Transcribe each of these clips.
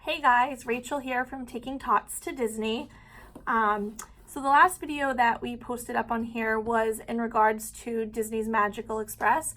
Hey guys, Rachel here from Taking Tots to Disney. So the last video that we posted up on here was in regards to Disney's Magical Express,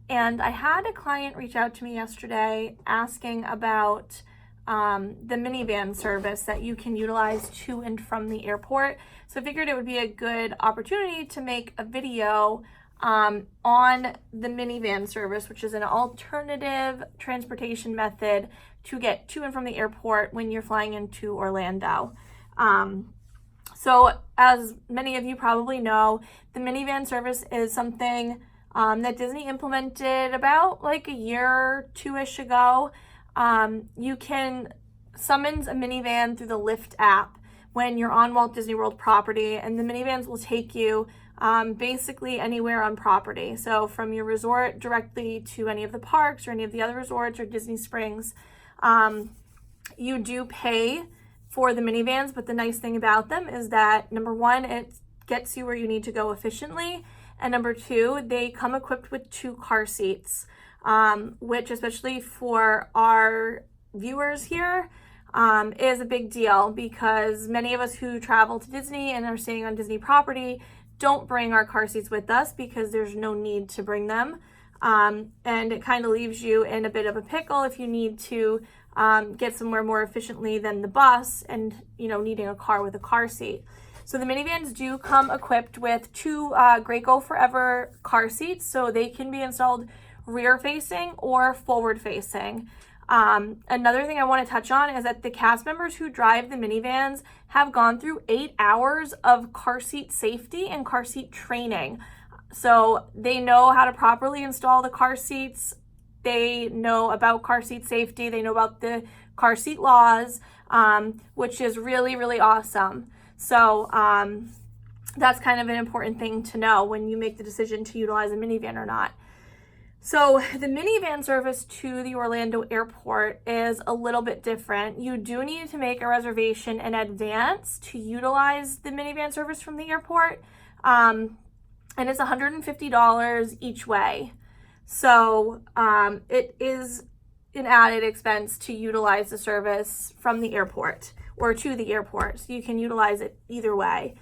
and I had a client reach out to me yesterday asking about the minivan service that you can utilize to and from the airport. So I figured it would be a good opportunity to make a video on the minivan service, which is an alternative transportation method to get to and from the airport when you're flying into Orlando. So as many of you probably know, the minivan service is something that Disney implemented about like a year or two-ish ago. You can summons a minivan through the Lyft app when you're on Walt Disney World property, and the minivans will take you basically anywhere on property. So from your resort directly to any of the parks or any of the other resorts or Disney Springs. You do pay for the minivans, but the nice thing about them is that number one, it gets you where you need to go efficiently. And number two, they come equipped with 2 car seats, which especially for our viewers here, is a big deal because many of us who travel to Disney and are staying on Disney property don't bring our car seats with us because there's no need to bring them. And it kind of leaves you in a bit of a pickle if you need to get somewhere more efficiently than the bus and, needing a car with a car seat. So the minivans do come equipped with 2 Graco Forever car seats, so they can be installed rear facing or forward facing. Another thing I want to touch on is that the cast members who drive the minivans have gone through 8 hours of car seat safety and car seat training. So they know how to properly install the car seats. They know about car seat safety. They know about the car seat laws, which is really, really awesome. So that's kind of an important thing to know when you make the decision to utilize a minivan or not. So the minivan service to the Orlando airport is a little bit different. You do need to make a reservation in advance to utilize the minivan service from the airport. And it's $150 each way. So it is an added expense to utilize the service from the airport or to the airport. So you can utilize it either way.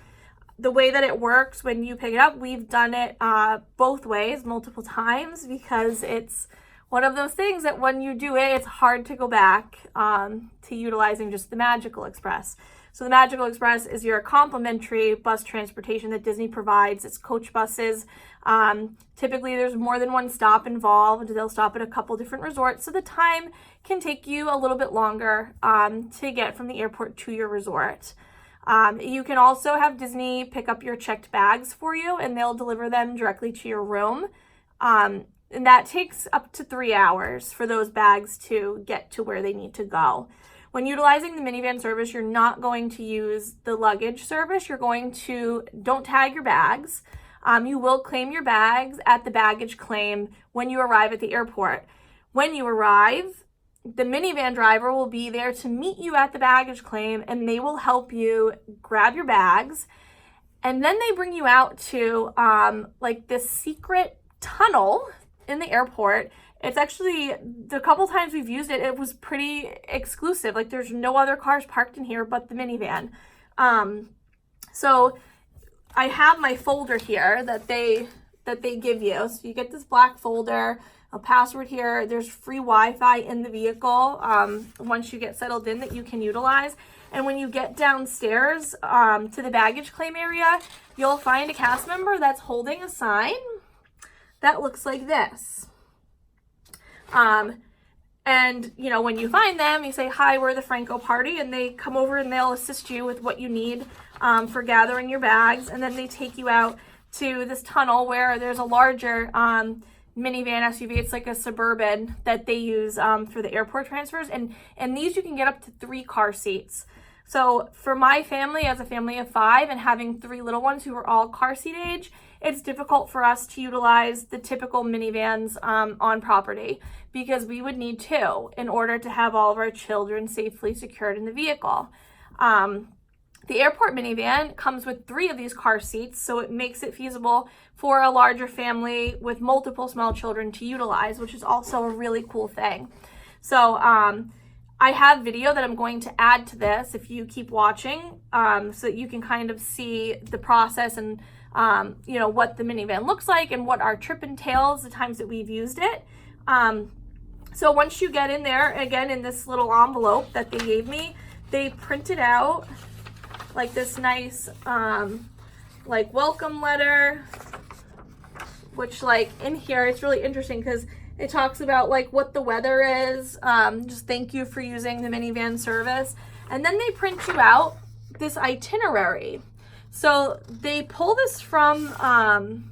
The way that it works when you pick it up, we've done it both ways multiple times because it's one of those things that when you do it, it's hard to go back to utilizing just the Magical Express. So the Magical Express is your complimentary bus transportation that Disney provides. It's coach buses. Typically there's more than one stop involved. They'll stop at a couple different resorts. So the time can take you a little bit longer to get from the airport to your resort. You can also have Disney pick up your checked bags for you and they'll deliver them directly to your room. And that takes up to 3 hours for those bags to get to where they need to go. When utilizing the minivan service, you're not going to use the luggage service. Don't tag your bags. You will claim your bags at the baggage claim when you arrive at the airport. When you arrive, the minivan driver will be there to meet you at the baggage claim and they will help you grab your bags. And then they bring you out to like this secret tunnel in the airport. It's actually, the couple times we've used it, it was pretty exclusive. Like there's no other cars parked in here but the minivan. So I have my folder here that they give you. So you get this black folder, a password here. There's free Wi-Fi in the vehicle once you get settled in that you can utilize. And when you get downstairs to the baggage claim area, you'll find a cast member that's holding a sign that looks like this. And when you find them, you say, "Hi, we're the Franco party," and they come over and they'll assist you with what you need for gathering your bags. And then they take you out to this tunnel where there's a larger minivan SUV. It's like a Suburban that they use for the airport transfers. And these you can get up to 3 car seats. So for my family, as a family of 5 and having 3 little ones who are all car seat age, it's difficult for us to utilize the typical minivans on property because we would need 2 in order to have all of our children safely secured in the vehicle. The airport minivan comes with 3 of these car seats, so it makes it feasible for a larger family with multiple small children to utilize, which is also a really cool thing. So I have video that I'm going to add to this if you keep watching, so that you can kind of see the process and you know, what the minivan looks like and what our trip entails, the times that we've used it. So once you get in there, again, in this little envelope that they gave me, they printed out like this nice like welcome letter, which like in here it's really interesting because it talks about like what the weather is, just thank you for using the minivan service. And then they print you out this itinerary. So they pull this from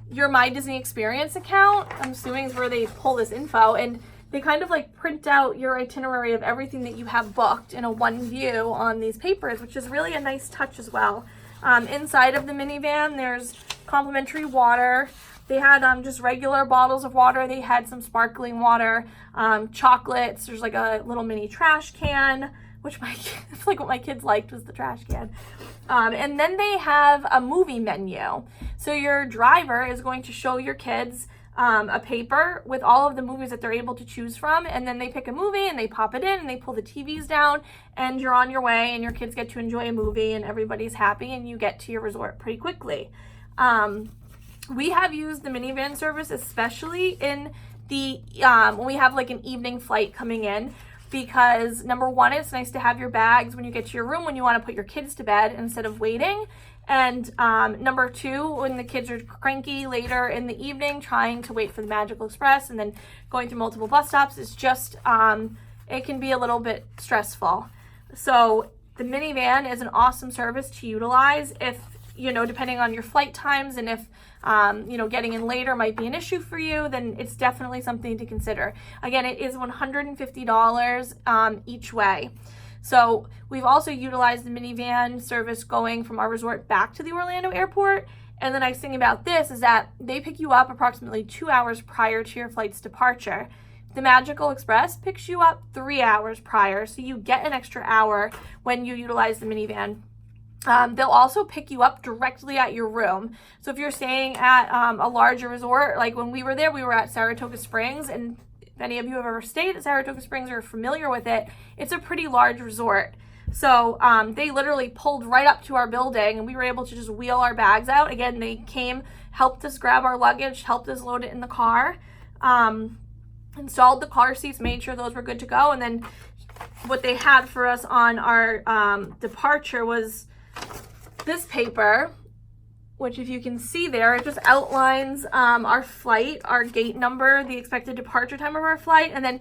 your My Disney Experience account, I'm assuming is where they pull this info, and they kind of like print out your itinerary of everything that you have booked in a one view on these papers, which is really a nice touch as well. Inside of the minivan, there's complimentary water. They had just regular bottles of water. They had some sparkling water, chocolates. There's like a little mini trash can, which it's like what my kids liked was the trash can. And then they have a movie menu. So your driver is going to show your kids a paper with all of the movies that they're able to choose from, and then they pick a movie and they pop it in and they pull the TVs down and you're on your way and your kids get to enjoy a movie and everybody's happy and you get to your resort pretty quickly. We have used the minivan service, especially in the when we have like an evening flight coming in, because number one, it's nice to have your bags when you get to your room when you want to put your kids to bed instead of waiting. And number two, when the kids are cranky later in the evening trying to wait for the Magical Express and then going through multiple bus stops, it's just, it can be a little bit stressful. So the minivan is an awesome service to utilize if, you know, depending on your flight times and if, you know, getting in later might be an issue for you, then it's definitely something to consider. Again, it is $150 each way. So we've also utilized the minivan service going from our resort back to the Orlando airport. And the nice thing about this is that they pick you up approximately 2 hours prior to your flight's departure. The Magical Express picks you up 3 hours prior, so you get an extra hour when you utilize the minivan. They'll also pick you up directly at your room. So if you're staying at a larger resort, like when we were there, we were at Saratoga Springs, and if any of you have ever stayed at Saratoga Springs or are familiar with it, it's a pretty large resort. So they literally pulled right up to our building and we were able to just wheel our bags out. Again, they came, helped us grab our luggage, helped us load it in the car, installed the car seats, made sure those were good to go. And then what they had for us on our departure was this paper, which if you can see there, it just outlines our flight, our gate number, the expected departure time of our flight. And then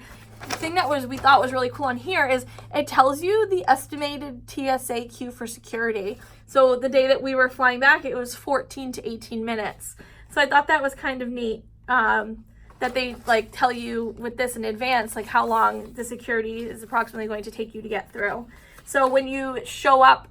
the thing that we thought was really cool on here is it tells you the estimated TSA queue for security. So the day that we were flying back, it was 14 to 18 minutes. So I thought that was kind of neat, that they like tell you with this in advance, like how long the security is approximately going to take you to get through. So when you show up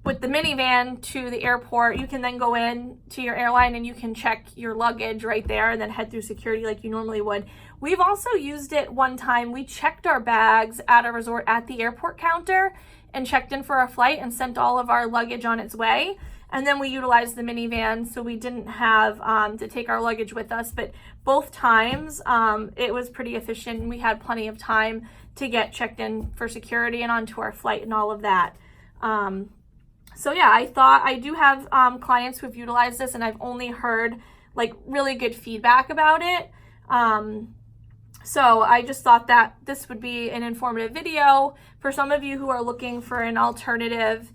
with the minivan to the airport, you can then go in to your airline and you can check your luggage right there and then head through security like you normally would. We've also used it one time. We checked our bags at a resort at the airport counter and checked in for our flight and sent all of our luggage on its way. And then we utilized the minivan, so we didn't have to take our luggage with us. But both times, it was pretty efficient. We had plenty of time to get checked in for security and onto our flight and all of that. So yeah, I do have clients who have utilized this, and I've only heard like really good feedback about it. So I just thought that this would be an informative video for some of you who are looking for an alternative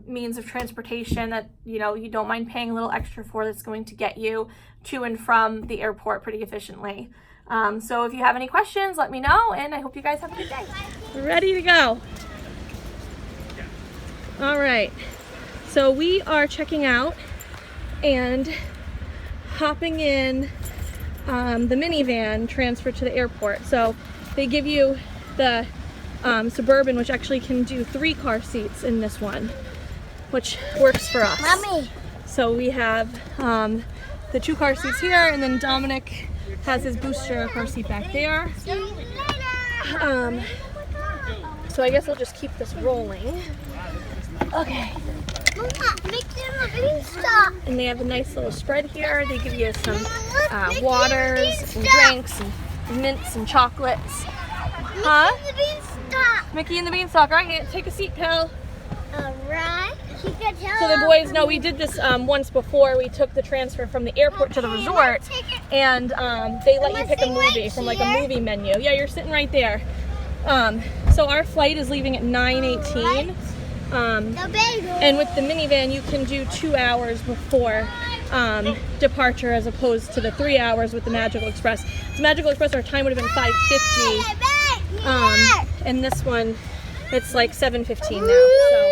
means of transportation that, you know, you don't mind paying a little extra for, that's going to get you to and from the airport pretty efficiently. So if you have any questions, let me know, and I hope you guys have a good day. We're ready to go. All right, so we are checking out and hopping in the minivan transfer to the airport. So they give you the Suburban, which actually can do 3 car seats in this one, which works for us. Mommy. So we have the 2 car seats here, and then Dominic has his booster car seat back there. So I guess I'll just keep this rolling. Okay. Mama, make them a pizza. And they have a nice little spread here. They give you some waters and drinks and mints and chocolates. Huh? Mickey the Beanstalk. Mickey and the Beanstalk. All right, take a seat, pal. Alright. She can tell So the boys know we did this once before. We took the transfer from the airport to the resort, and they let you pick a movie from like a movie menu. Yeah, you're sitting right there. So our flight is leaving at 9:18. And with the minivan, you can do 2 hours before departure, as opposed to the 3 hours with the Magical Express. The Magical Express, our time would have been 5:50. And this one, it's like 7:15 now. So.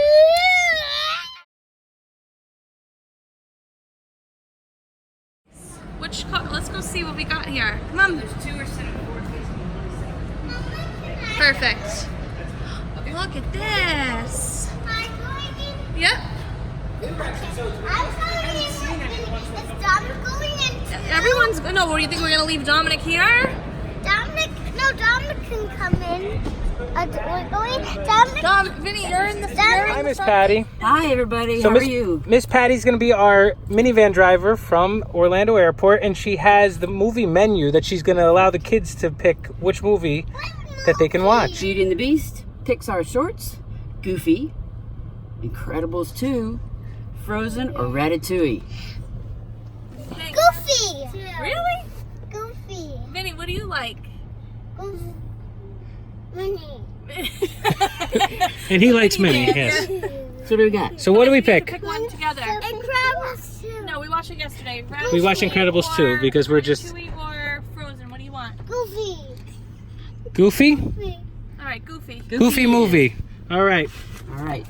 Which car? Let's go see what we got here. Come on. There's 2 or 7 Perfect. Look at this. Yep. Everyone's good. No, what do you think? We're gonna leave Dominic here? Dominic can come in. We're going. Vinny, you're in the. Hi, Miss Patty. Hi, everybody. How are you? Miss Patty's going to be our minivan driver from Orlando Airport, and she has the movie menu that she's going to allow the kids to pick which movie that they can watch. Beauty and the Beast, Pixar shorts, Goofy, Incredibles 2, Frozen, or Ratatouille. Goofy. Really? Goofy. Vinny, what do you like? Goofy. Minnie. And he likes Minnie, yes. So what do we got? So what do we Pick pick? one together. Incredibles 2. No, we watched it yesterday. We watched Incredibles 2 because we're just... Ratatouille or Frozen. What do you want? Goofy. Goofy? Goofy. All right, Goofy. Goofy movie. All right. All right.